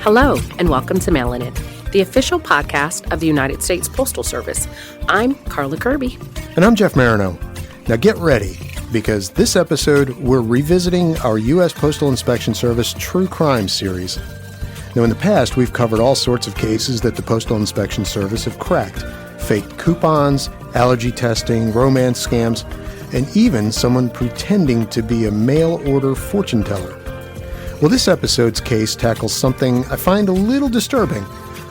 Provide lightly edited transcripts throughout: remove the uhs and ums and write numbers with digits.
Hello, and welcome to Mail It, the official podcast of the United States Postal Service. I'm Karla Kirby. And I'm Jeff Marino. Now get ready, because this episode, we're revisiting our U.S. Postal Inspection Service True Crime series. Now, in the past, we've covered all sorts of cases that the Postal Inspection Service have cracked. Fake coupons, allergy testing, romance scams, and even someone pretending to be a mail order fortune teller. Well, this episode's case tackles something I find a little disturbing: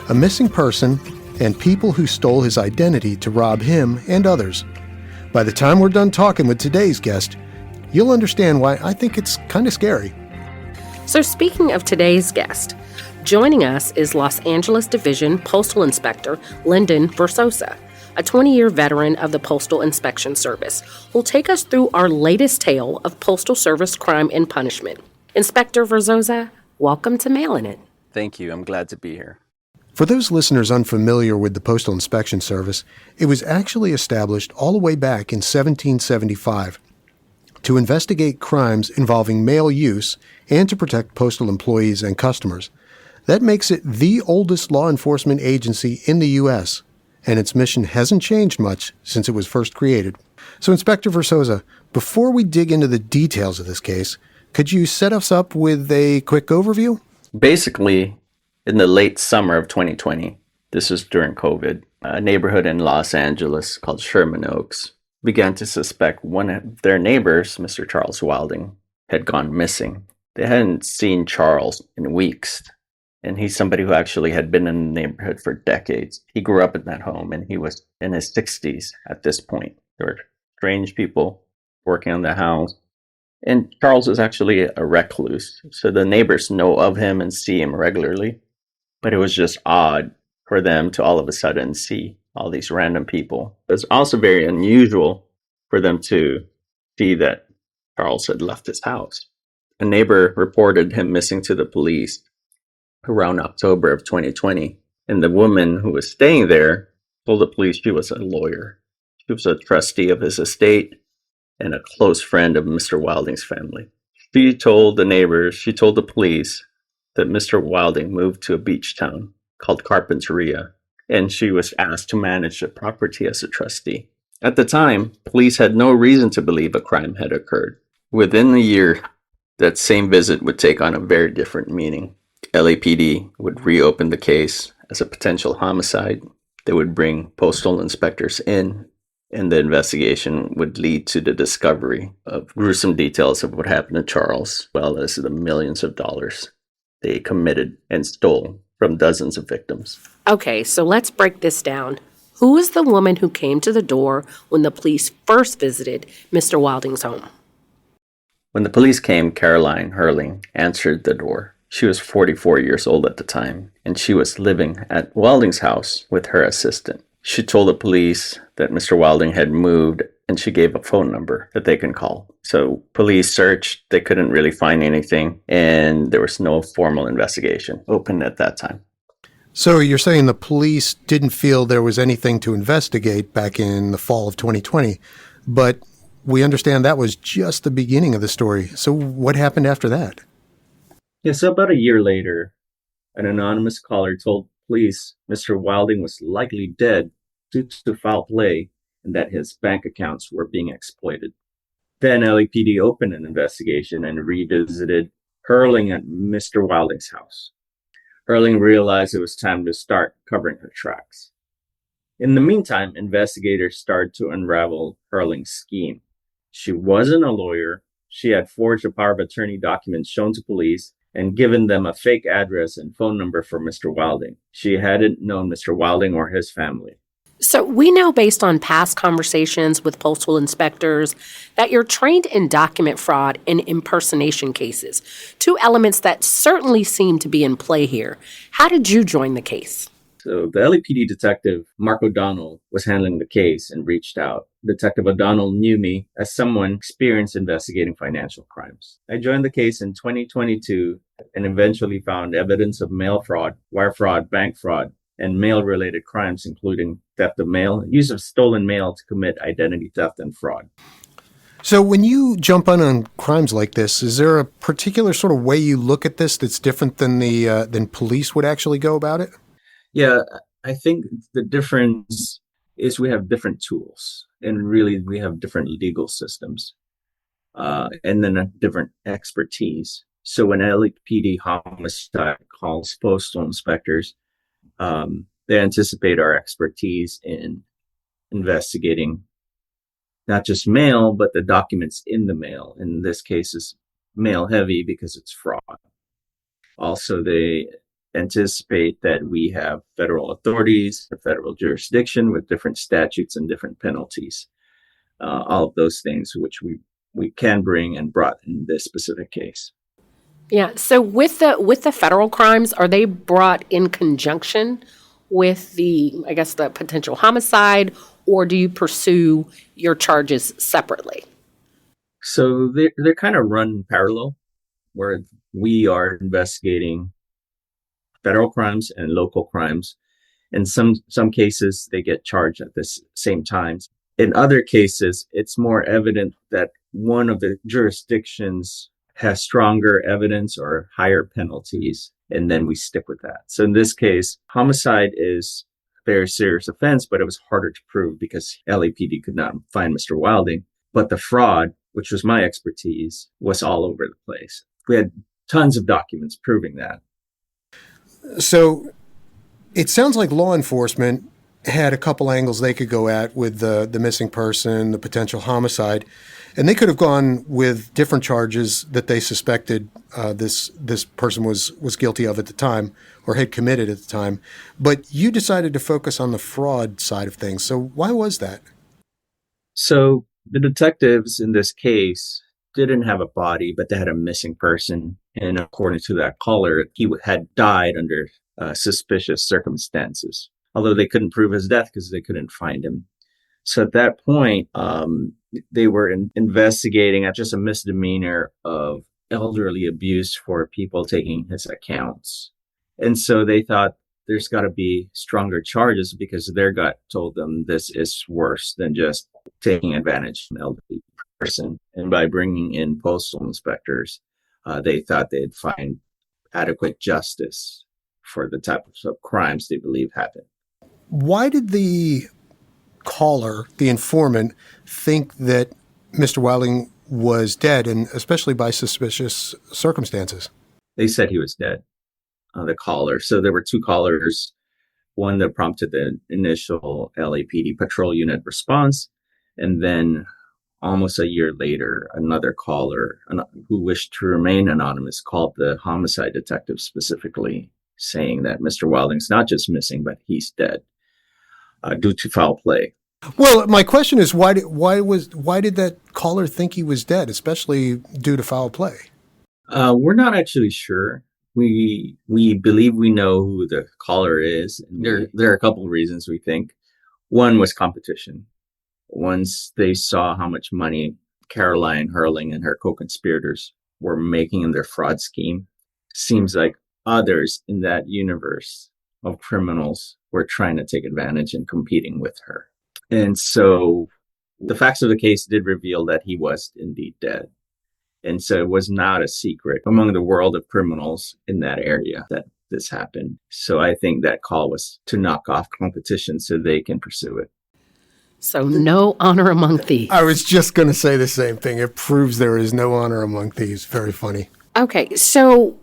a missing person and people who stole his identity to rob him and others. By the time we're done talking with today's guest, you'll understand why I think it's kind of scary. So speaking of today's guest, joining us is Los Angeles Division Postal Inspector Lyndon Versoza, a 20-year veteran of the Postal Inspection Service, who'll take us through our latest tale of Postal Service crime and punishment. Inspector Versoza, welcome to Mailin' It. Thank you. I'm glad to be here. For those listeners unfamiliar with the Postal Inspection Service, it was actually established all the way back in 1775 to investigate crimes involving mail use and to protect postal employees and customers. That makes it the oldest law enforcement agency in the U.S., and its mission hasn't changed much since it was first created. So, Inspector Versoza, before we dig into the details of this case, could you set us up with a quick overview? Basically, in the late summer of 2020, this was during COVID, a neighborhood in Los Angeles called Sherman Oaks began to suspect one of their neighbors, Mr. Charles Wilding, had gone missing. They hadn't seen Charles in weeks, and he's somebody who actually had been in the neighborhood for decades. He grew up in that home, and he was in his 60s at this point. There were strange people working on the house. And Charles is actually a recluse, so the neighbors know of him and see him regularly. But it was just odd for them to all of a sudden see all these random people. It was also very unusual for them to see that Charles had left his house. A neighbor reported him missing to the police around October of 2020. And the woman who was staying there told the police she was a lawyer. She was a trustee of his estate and a close friend of Mr. Wilding's family. She told the police that Mr. Wilding moved to a beach town called Carpinteria, and she was asked to manage the property as a trustee. At the time, police had no reason to believe a crime had occurred. Within a year, that same visit would take on a very different meaning. LAPD would reopen the case as a potential homicide. They would bring postal inspectors in, and the investigation would lead to the discovery of gruesome details of what happened to Charles, as well as the millions of dollars they committed and stole from dozens of victims. Okay, so let's break this down. Who is the woman who came to the door when the police first visited Mr. Wilding's home? When the police came, Caroline Hurling answered the door. She was 44 years old at the time, and she was living at Wilding's house with her assistant. She told the police that Mr. Wilding had moved, and she gave a phone number that they can call. So police searched, they couldn't really find anything, and there was no formal investigation open at that time. So you're saying the police didn't feel there was anything to investigate back in the fall of 2020, but we understand that was just the beginning of the story. So what happened after that? Yeah, so about a year later, an anonymous caller told police Mr. Wilding was likely dead due to foul play and that his bank accounts were being exploited. Then LAPD opened an investigation and revisited Hurling at Mr. Wilding's house. Hurling realized it was time to start covering her tracks. In the meantime, investigators started to unravel Hurling's scheme. She wasn't a lawyer. She had forged a power of attorney documents shown to police and given them a fake address and phone number for Mr. Wilding. She hadn't known Mr. Wilding or his family. So we know, based on past conversations with postal inspectors, that you're trained in document fraud and impersonation cases, two elements that certainly seem to be in play here. How did you join the case? So the LAPD detective, Mark O'Donnell, was handling the case and reached out. Detective O'Donnell knew me as someone experienced investigating financial crimes. I joined the case in 2022 and eventually found evidence of mail fraud, wire fraud, bank fraud, and mail-related crimes, including theft of mail, use of stolen mail to commit identity theft and fraud. So when you jump on crimes like this, is there a particular sort of way you look at this that's different than than police would actually go about it? Yeah, I think the difference is we have different tools, and really we have different legal systems, and then a different expertise. So when LAPD homicide calls postal inspectors, they anticipate our expertise in investigating not just mail, but the documents in the mail. In this case, is mail heavy because it's fraud. Also, they anticipate that we have federal authorities, a federal jurisdiction with different statutes and different penalties. All of those things which we can bring and brought in this specific case. Yeah. So with the federal crimes, are they brought in conjunction with the potential homicide, or do you pursue your charges separately? So they're kind of run parallel, where we are investigating federal crimes and local crimes. In some cases, they get charged at the same time. In other cases, it's more evident that one of the jurisdictions has stronger evidence or higher penalties, and then we stick with that. So in this case, homicide is a very serious offense, but it was harder to prove because LAPD could not find Mr. Wilding. But the fraud, which was my expertise, was all over the place. We had tons of documents proving that. So it sounds like law enforcement had a couple angles they could go at with the missing person, the potential homicide, and they could have gone with different charges that they suspected this person was guilty of at the time or had committed at the time. But you decided to focus on the fraud side of things. So why was that? So the detectives in this case didn't have a body, but they had a missing person. And according to that caller, he had died under suspicious circumstances, although they couldn't prove his death because they couldn't find him. So at that point, they were investigating at just a misdemeanor of elderly abuse for people taking his accounts. And so they thought there's got to be stronger charges because their gut told them this is worse than just taking advantage of an elderly person. And by bringing in postal inspectors, they thought they'd find adequate justice for the types of crimes they believe happened. Why did the caller, the informant, think that Mr. Wilding was dead, and especially by suspicious circumstances? They said he was dead, the caller. So there were two callers, one that prompted the initial LAPD patrol unit response, and then almost a year later, another caller who wished to remain anonymous called the homicide detective specifically, saying that Mr. Wilding's not just missing, but he's dead due to foul play. Well, my question is, why did that caller think he was dead, especially due to foul play? We're not actually sure. We believe we know who the caller is. And there are a couple of reasons we think. One was competition. Once they saw how much money Caroline Hurling and her co-conspirators were making in their fraud scheme, seems like others in that universe of criminals were trying to take advantage and competing with her. And so the facts of the case did reveal that he was indeed dead. And so it was not a secret among the world of criminals in that area that this happened. So I think that call was to knock off competition so they can pursue it. So no honor among thieves. I was just going to say the same thing. It proves there is no honor among thieves. Very funny. Okay, so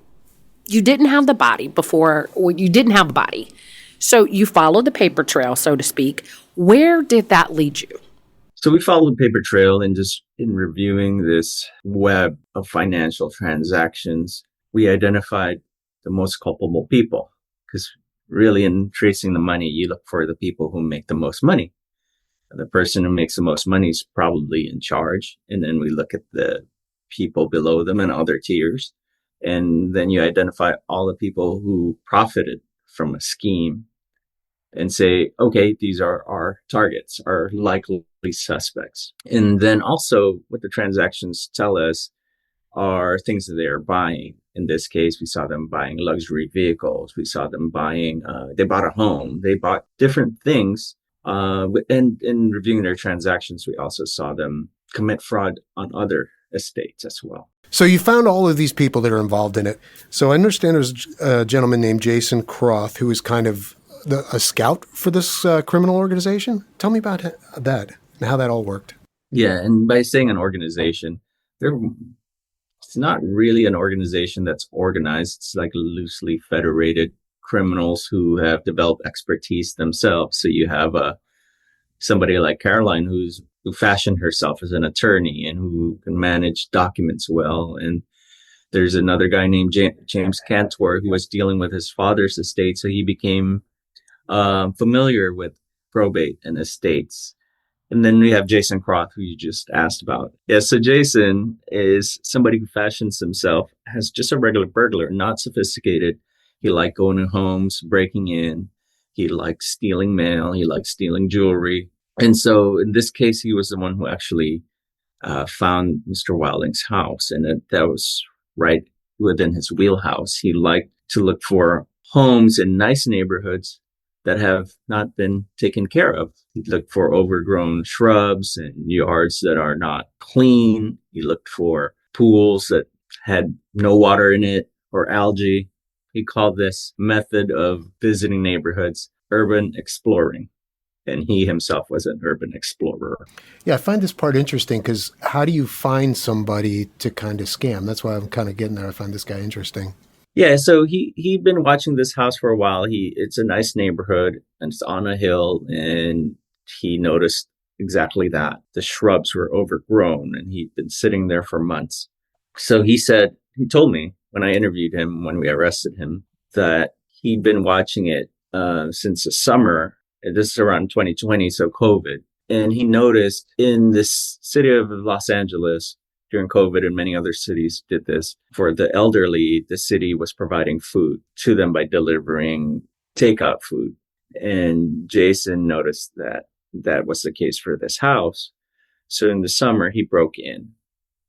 you didn't have the body before, or you didn't have the body. So you followed the paper trail, so to speak. Where did that lead you? So we followed the paper trail, and just in reviewing this web of financial transactions, we identified the most culpable people. Because really in tracing the money, you look for the people who make the most money. The person who makes the most money is probably in charge. And then we look at the people below them and other tiers. And then you identify all the people who profited from a scheme and say, okay, these are our targets, our likely suspects. And then also what the transactions tell us are things that they are buying. In this case, we saw them buying luxury vehicles. We saw them buying, they bought a home. They bought different things And in reviewing their transactions, we also saw them commit fraud on other estates as well. So you found all of these people that are involved in it. So I understand there's a gentleman named Jason Croth who is kind of a scout for this criminal organization. Tell me about that and how that all worked. Yeah, and by saying an organization, it's not really an organization that's organized. It's like loosely federated criminals who have developed expertise themselves. So you have somebody like Caroline who fashioned herself as an attorney and who can manage documents well. And there's another guy named James Cantor who was dealing with his father's estate. So he became familiar with probate and estates. And then we have Jason Croth, who you just asked about. Yeah, so Jason is somebody who fashions himself as just a regular burglar, not sophisticated. He liked going to homes, breaking in. He liked stealing mail. He liked stealing jewelry. And so in this case, he was the one who actually found Mr. Wilding's house. And that was right within his wheelhouse. He liked to look for homes in nice neighborhoods that have not been taken care of. He looked for overgrown shrubs and yards that are not clean. He looked for pools that had no water in it or algae. He called this method of visiting neighborhoods urban exploring. And he himself was an urban explorer. Yeah, I find this part interesting because how do you find somebody to kind of scam? That's why I'm kind of getting there. I find this guy interesting. Yeah, so he'd been watching this house for a while. It's a nice neighborhood and it's on a hill, and he noticed exactly that. The shrubs were overgrown and he'd been sitting there for months. So he told me when I interviewed him, when we arrested him, that he'd been watching it since the summer. This is around 2020, so COVID. And he noticed in this city of Los Angeles, during COVID, and many other cities did this, for the elderly, the city was providing food to them by delivering takeout food. And Jason noticed that was the case for this house. So in the summer, he broke in.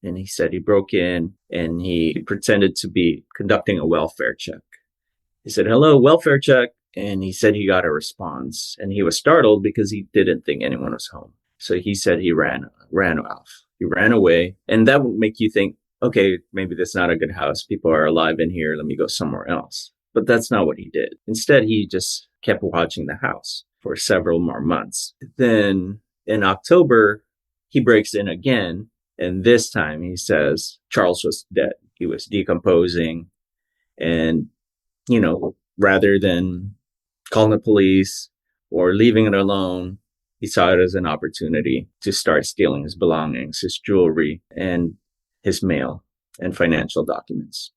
And he said he broke in and he pretended to be conducting a welfare check. He said, "Hello, welfare check." And he said he got a response. And he was startled because he didn't think anyone was home. So he said he ran off. He ran away. And that would make you think, okay, maybe that's not a good house. People are alive in here. Let me go somewhere else. But that's not what he did. Instead, he just kept watching the house for several more months. Then in October, he breaks in again. And this time he says Charles was dead. He was decomposing. And, rather than calling the police or leaving it alone, he saw it as an opportunity to start stealing his belongings, his jewelry, and his mail and financial documents.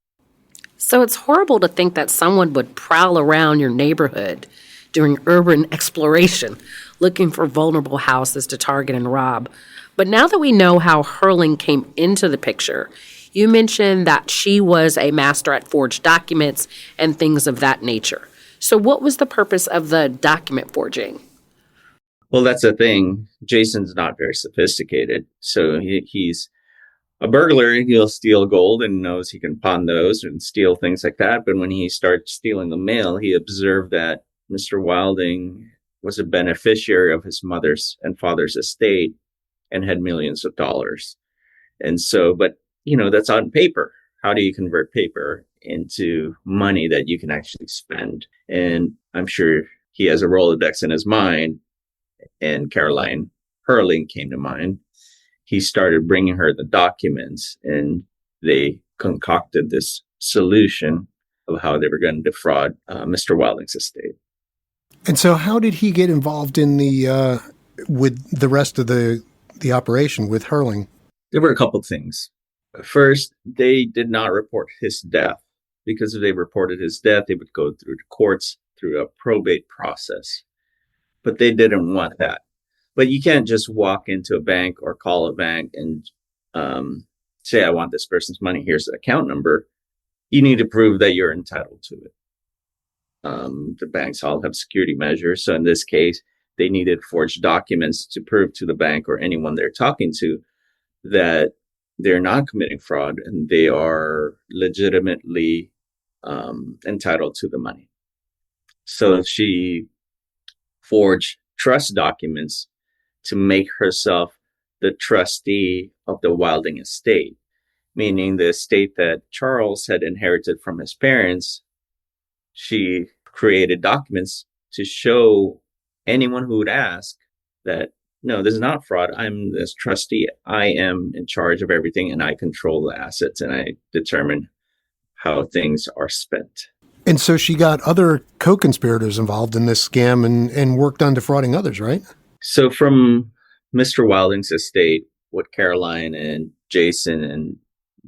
So it's horrible to think that someone would prowl around your neighborhood during urban exploration, looking for vulnerable houses to target and rob. But now that we know how Hurling came into the picture, you mentioned that she was a master at forged documents and things of that nature. So what was the purpose of the document forging? Well, that's the thing. Jason's not very sophisticated. So he's a burglar. He'll steal gold and knows he can pawn those and steal things like that. But when he starts stealing the mail, he observed that Mr. Wilding was a beneficiary of his mother's and father's estate and had millions of dollars. And so, but, that's on paper. How do you convert paper into money that you can actually spend? And I'm sure he has a Rolodex in his mind. And Caroline Hurling came to mind. He started bringing her the documents, and they concocted this solution of how they were going to defraud Mr. Wilding's estate. And so how did he get involved in with the rest of the operation with Hurling? There were a couple of things. First, they did not report his death, because if they reported his death, they would go through the courts through a probate process. But they didn't want that. But you can't just walk into a bank or call a bank and say, "I want this person's money. Here's the account number." You need to prove that you're entitled to it. The banks all have security measures. So in this case, they needed forged documents to prove to the bank or anyone they're talking to that they're not committing fraud and they are legitimately entitled to the money. So she forged trust documents to make herself the trustee of the Wilding estate, meaning the estate that Charles had inherited from his parents. She created documents to show anyone who would ask that, no, this is not fraud. I'm this trustee. I am in charge of everything, and I control the assets, and I determine how things are spent. And so she got other co-conspirators involved in this scam and worked on defrauding others, right? So from Mr. Wilding's estate, what Caroline and Jason and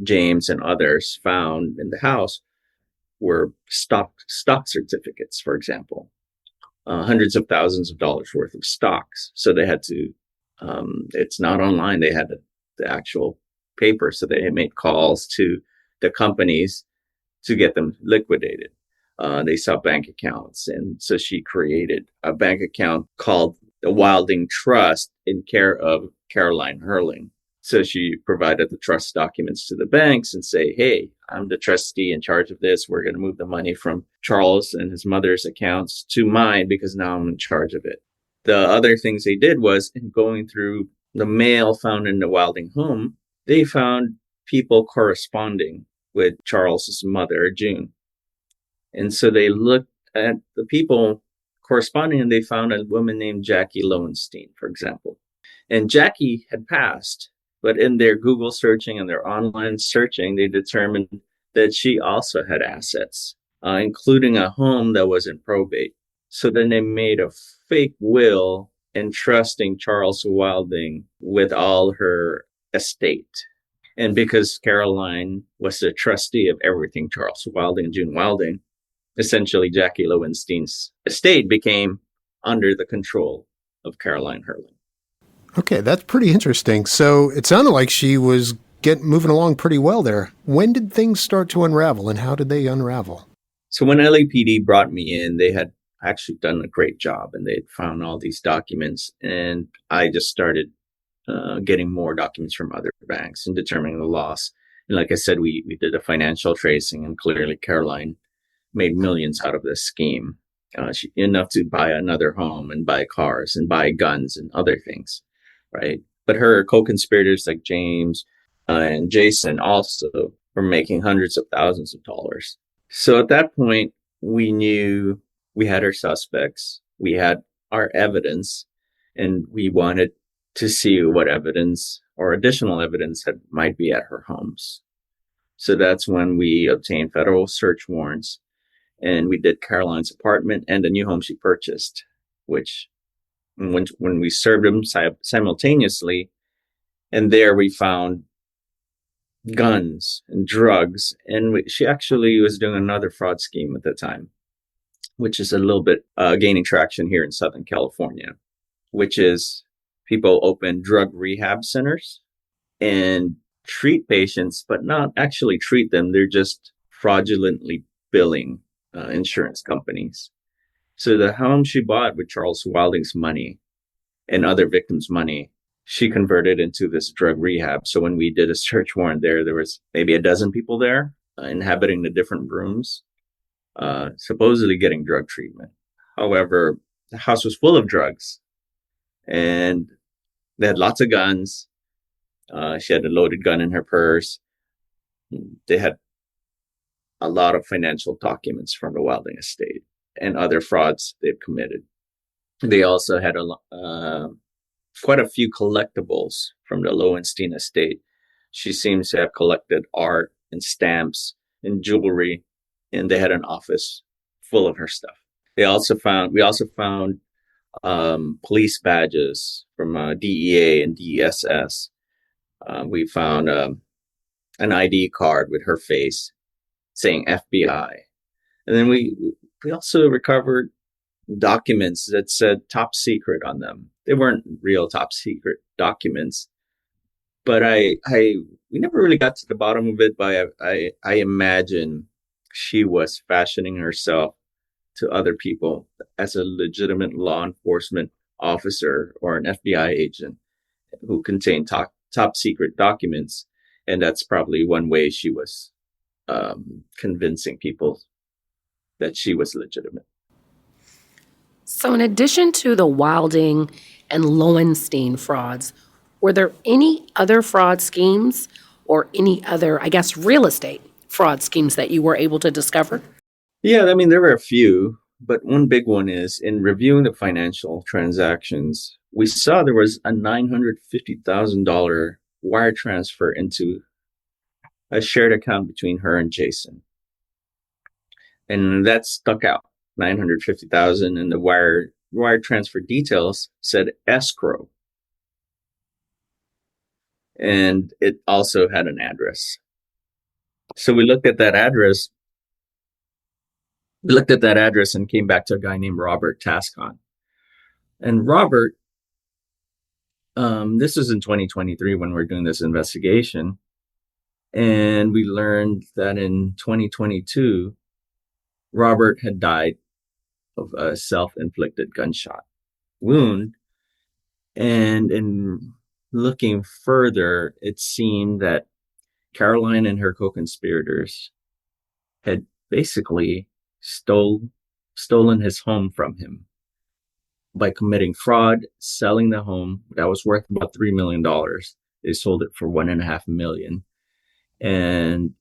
James and others found in the house were stock certificates, for example, hundreds of thousands of dollars worth of stocks. So they had to, it's not online. They had the actual paper. So they made calls to the companies to get them liquidated. They saw bank accounts. And so she created a bank account called the Wilding Trust in care of Caroline Hurling. So she provided the trust documents to the banks and say, hey, I'm the trustee in charge of this. We're going to move the money from Charles and his mother's accounts to mine because now I'm in charge of it. The other things they did was, in going through the mail found in the Wilding home, they found people corresponding with Charles's mother, June. And so they looked at the people corresponding and they found a woman named Jackie Lowenstein, for example. And Jackie had passed, but in their Google searching and their online searching, they determined that she also had assets, including a home that was in probate. So then they made a fake will entrusting Charles Wilding with all her estate. And because Caroline was the trustee of everything Charles Wilding and June Wilding, essentially Jackie Lowenstein's estate became under the control of Caroline Hurling. Okay, that's pretty interesting. So it sounded like she was moving along pretty well there. When did things start to unravel, and how did they unravel? So when LAPD brought me in, they had actually done a great job, and they had found all these documents. And I just started getting more documents from other banks and determining the loss. And like I said, we did a financial tracing, and clearly Caroline made millions out of this scheme, enough to buy another home and buy cars and buy guns and other things, right? But her co-conspirators like James and Jason also were making hundreds of thousands of dollars. So at that point, we knew we had our suspects, we had our evidence, and we wanted to see what evidence or additional evidence might be at her homes. So that's when we obtained federal search warrants. And we did Caroline's apartment and the new home she purchased, which when we served them simultaneously, and there we found guns and drugs. And she actually was doing another fraud scheme at the time, which is a little bit gaining traction here in Southern California, which is people open drug rehab centers and treat patients, but not actually treat them. They're just fraudulently billing insurance companies. So the home she bought with Charles Wilding's money and other victims' money, she converted into this drug rehab. So when we did a search warrant there was maybe a dozen people there inhabiting the different rooms, supposedly getting drug treatment. However, the house was full of drugs and they had lots of guns. She had a loaded gun in her purse. They had a lot of financial documents from the Wilding estate and other frauds they've committed. They also had quite a few collectibles from the Lowenstein estate. She seems to have collected art and stamps and jewelry, and they had an office full of her stuff. We also found police badges from DEA and DSS. We found an ID card with her face saying FBI. And then we also recovered documents that said top secret on them. They weren't real top secret documents, but we never really got to the bottom of it. But I imagine she was fashioning herself to other people as a legitimate law enforcement officer or an FBI agent who contained top secret documents. And that's probably one way she was convincing people that she was legitimate. So, in addition to the Wilding and Lowenstein frauds, were there any other fraud schemes or any other, I guess, real estate fraud schemes that you were able to discover? Yeah, I mean, there were a few, but one big one is in reviewing the financial transactions, we saw there was a $950,000 wire transfer into a shared account between her and Jason. And that stuck out, 950,000, and the wire transfer details said escrow. And it also had an address. So we looked at that address. We looked at that address and came back to a guy named Robert Tascon. And Robert, this was in 2023 when we were doing this investigation. And we learned that in 2022, Robert had died of a self-inflicted gunshot wound. And in looking further, it seemed that Caroline and her co-conspirators had basically stolen his home from him by committing fraud, selling the home that was worth about $3 million. They sold it for $1.5 million. And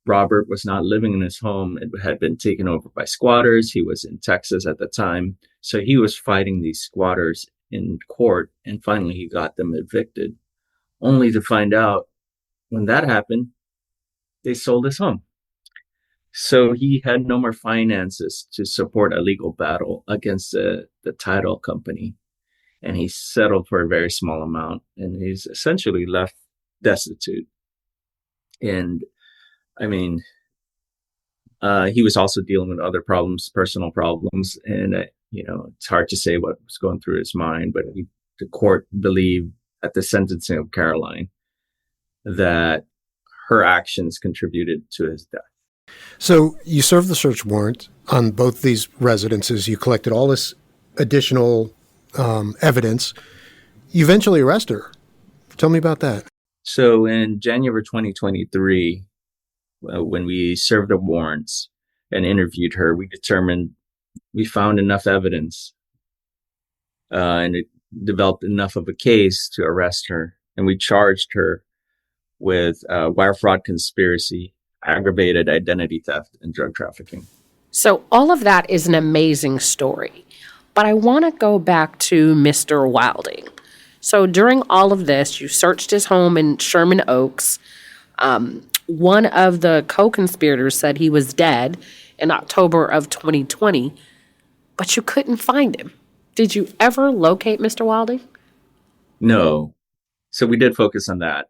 Robert was not living in his home. It had been taken over by squatters. He was in Texas at the time. So he was fighting these squatters in court. And finally, he got them evicted, only to find out when that happened, they sold his home. So he had no more finances to support a legal battle against the title company. And he settled for a very small amount. And he's essentially left destitute. And I mean, he was also dealing with other problems, personal problems. And, it's hard to say what was going through his mind. But the court believed at the sentencing of Caroline that her actions contributed to his death. So you served the search warrant on both these residences. You collected all this additional evidence. You eventually arrested her. Tell me about that. So in January 2023, when we served the warrants and interviewed her, we found enough evidence and it developed enough of a case to arrest her. And we charged her with wire fraud conspiracy, aggravated identity theft, and drug trafficking. So all of that is an amazing story. But I want to go back to Mr. Wilding. So during all of this, you searched his home in Sherman Oaks. One of the co-conspirators said he was dead in October of 2020, but you couldn't find him. Did you ever locate Mr. Wilding? No. So we did focus on that.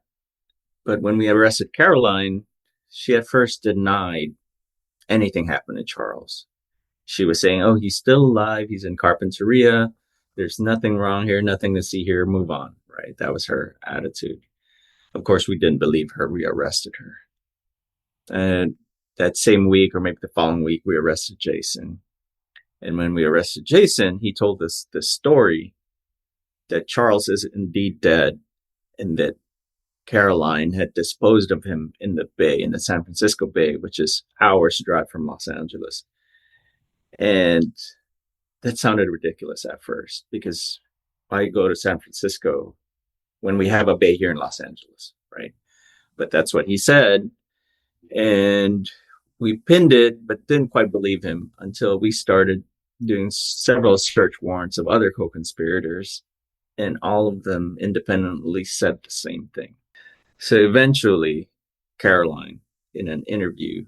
But when we arrested Caroline, she at first denied anything happened to Charles. She was saying, oh, he's still alive. He's in Carpinteria. There's nothing wrong here, nothing to see here. Move on, right? That was her attitude. Of course, we didn't believe her. We arrested her. And that same week, or maybe the following week, we arrested Jason. And when we arrested Jason, he told us the story that Charles is indeed dead and that Caroline had disposed of him in the bay, in the San Francisco Bay, which is hours drive from Los Angeles. And that sounded ridiculous at first, because why go to San Francisco when we have a bay here in Los Angeles, right? But that's what he said. And we pinned it, but didn't quite believe him until we started doing several search warrants of other co-conspirators, and all of them independently said the same thing. So eventually, Caroline, in an interview,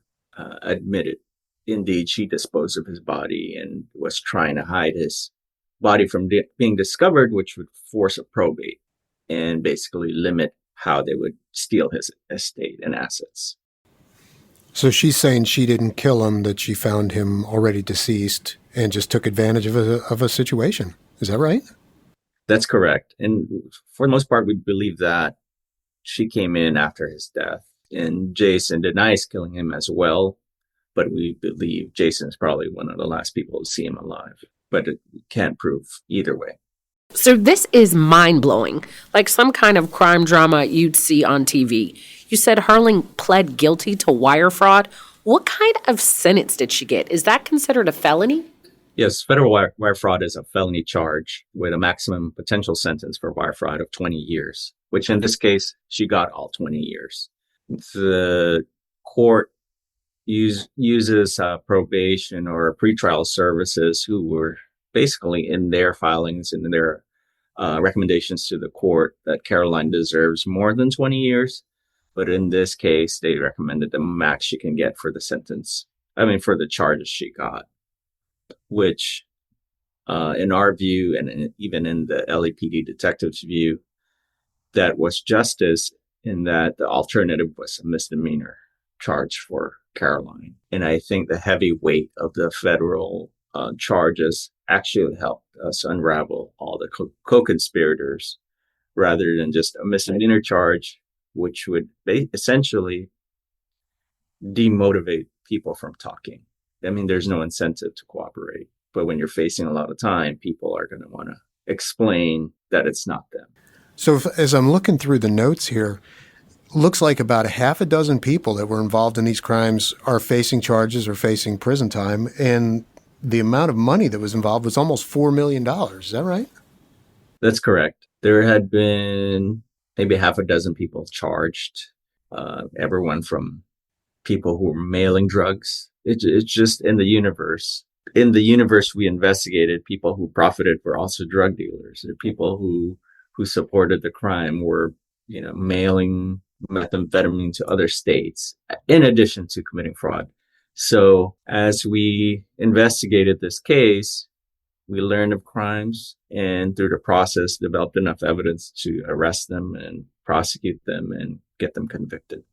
admitted, indeed, she disposed of his body and was trying to hide his body from being discovered, which would force a probate and basically limit how they would steal his estate and assets. So she's saying she didn't kill him, that she found him already deceased and just took advantage of a situation. Is that right? That's correct. And for the most part, we believe that. She came in after his death, and Jason denies killing him as well. But we believe Jason is probably one of the last people to see him alive. But it can't prove either way. So this is mind-blowing, like some kind of crime drama you'd see on TV. You said Herling pled guilty to wire fraud. What kind of sentence did she get? Is that considered a felony? Yes, federal wire fraud is a felony charge with a maximum potential sentence for wire fraud of 20 years, which in this case, she got all 20 years. The court uses probation or pretrial services who were basically in their filings and in their recommendations to the court that Caroline deserves more than 20 years. But in this case, they recommended the max she can get for the sentence. For the charges she got, which in our view, and even in the LAPD detective's view, that was justice in that the alternative was a misdemeanor charge for Caroline. And I think the heavy weight of the federal charges actually helped us unravel all the co-conspirators rather than just a misdemeanor charge, which would essentially demotivate people from talking. There's no incentive to cooperate. But when you're facing a lot of time, people are going to want to explain that it's not them. So as I'm looking through the notes here, looks like about a half a dozen people that were involved in these crimes are facing charges or facing prison time. And the amount of money that was involved was almost $4 million. Is that right? That's correct. There had been maybe half a dozen people charged, everyone from people who were mailing drugs. It's just in the universe. In the universe we investigated, people who profited were also drug dealers. There are people who supported the crime were, mailing methamphetamine to other states, in addition to committing fraud. So as we investigated this case, we learned of crimes and through the process developed enough evidence to arrest them and prosecute them and get them convicted.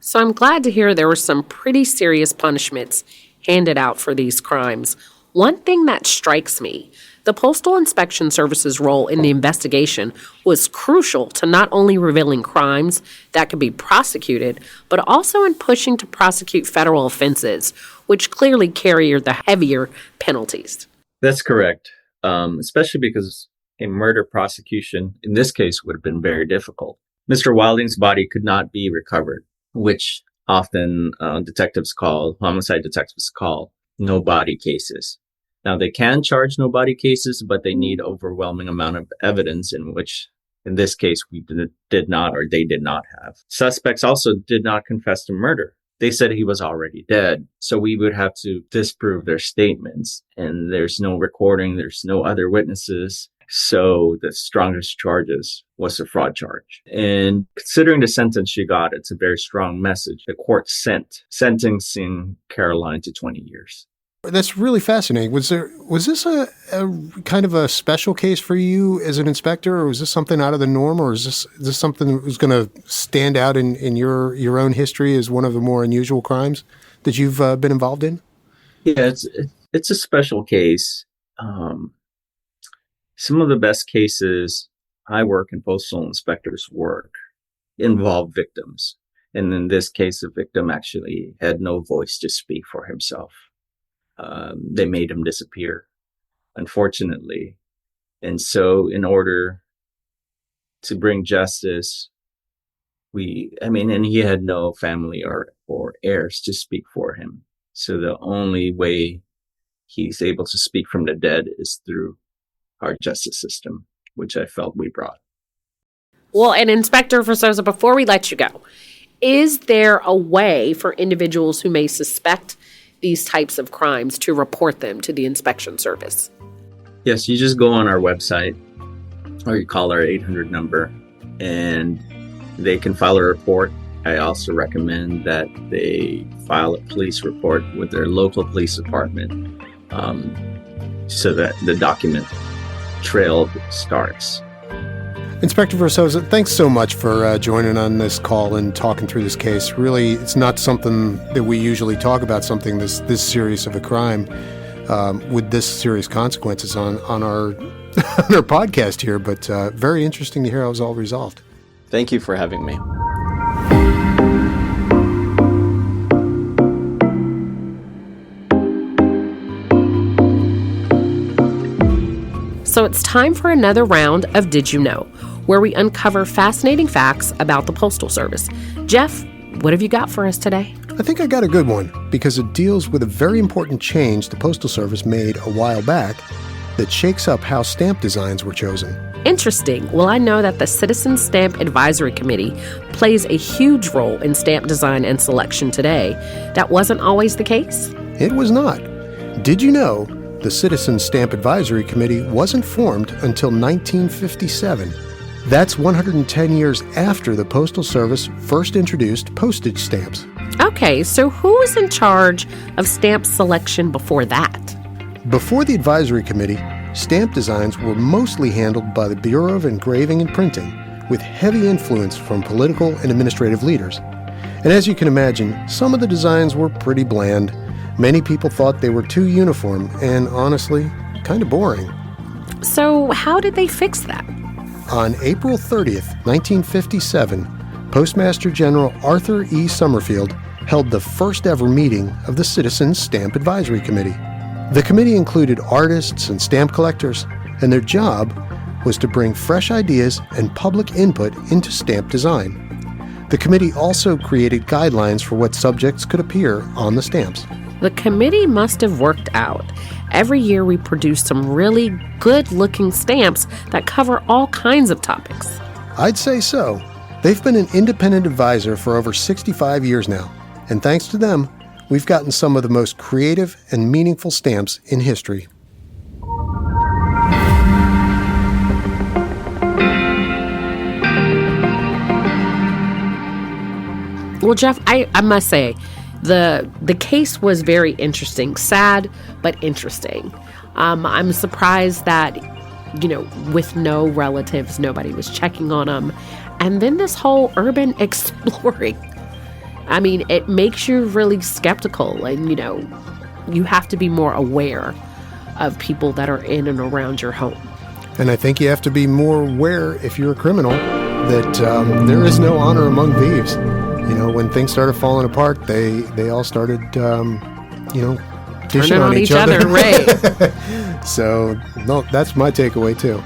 So I'm glad to hear there were some pretty serious punishments handed out for these crimes. One thing that strikes me, the Postal Inspection Service's role in the investigation was crucial to not only revealing crimes that could be prosecuted, but also in pushing to prosecute federal offenses, which clearly carry the heavier penalties. That's correct, especially because a murder prosecution, in this case, would have been very difficult. Mr. Wilding's body could not be recovered, which often homicide detectives call no-body cases. Now, they can charge no-body cases, but they need overwhelming amount of evidence, in which, in this case, we did not, or they did not have. Suspects also did not confess to murder. They said he was already dead, so we would have to disprove their statements. And there's no recording, there's no other witnesses. So the strongest charges was a fraud charge. And considering the sentence she got, it's a very strong message. The court sentencing Caroline to 20 years. That's really fascinating. Was this a kind of a special case for you as an inspector, or was this something out of the norm, or is this something that was going to stand out in your own history as one of the more unusual crimes that you've been involved in? Yeah, it's a special case. Some of the best cases I work in postal inspectors work involve victims. And in this case, the victim actually had no voice to speak for himself. They made him disappear, unfortunately. And so in order to bring justice, and he had no family or heirs to speak for him. So the only way he's able to speak from the dead is through our justice system, which I felt we brought. Well, and Inspector Versoza, before we let you go, is there a way for individuals who may suspect these types of crimes to report them to the inspection service? Yes, you just go on our website or you call our 800 number and they can file a report. I also recommend that they file a police report with their local police department so that the document trail starts. Inspector Versoza, thanks so much for joining on this call and talking through this case. Really, it's not something that we usually talk about, something this serious of a crime with this serious consequences on our on our podcast here, but very interesting to hear how it was all resolved. Thank you for having me. So it's time for another round of Did You Know, where we uncover fascinating facts about the Postal Service. Jeff, what have you got for us today? I think I got a good one. because it deals with a very important change the Postal Service made a while back that shakes up how stamp designs were chosen. Interesting. Well, I know that the Citizen Stamp Advisory Committee plays a huge role in stamp design and selection today. That wasn't always the case? It was not. Did you know the Citizen Stamp Advisory Committee wasn't formed until 1957? That's 110 years after the Postal Service first introduced postage stamps. Okay, so who was in charge of stamp selection before that? Before the Advisory Committee, stamp designs were mostly handled by the Bureau of Engraving and Printing, with heavy influence from political and administrative leaders. And as you can imagine, some of the designs were pretty bland. Many people thought they were too uniform and, honestly, kind of boring. So how did they fix that? On April 30th, 1957, Postmaster General Arthur E. Summerfield held the first ever meeting of the Citizens Stamp Advisory Committee. The committee included artists and stamp collectors, and their job was to bring fresh ideas and public input into stamp design. The committee also created guidelines for what subjects could appear on the stamps. The committee must have worked out. Every year we produce some really good-looking stamps that cover all kinds of topics. I'd say so. They've been an independent advisor for over 65 years now, and thanks to them, we've gotten some of the most creative and meaningful stamps in history. Well, Jeff, I must say, the case was very interesting. Sad, but interesting. I'm surprised that, with no relatives, nobody was checking on them. And then this whole urban exploring. I mean, it makes you really skeptical, and, you have to be more aware of people that are in and around your home. And I think you have to be more aware, if you're a criminal, that there is no honor among thieves. When things started falling apart, they all started, dishing on each other. Right. So, no, that's my takeaway, too.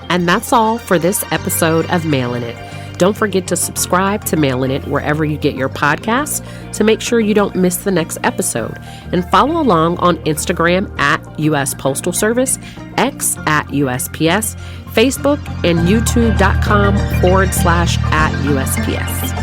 And that's all for this episode of Mailin' It. Don't forget to subscribe to Mailin' It wherever you get your podcasts to make sure you don't miss the next episode. And follow along on Instagram at U.S Postal Service, X at USPS, Facebook, and YouTube.com/@USPS.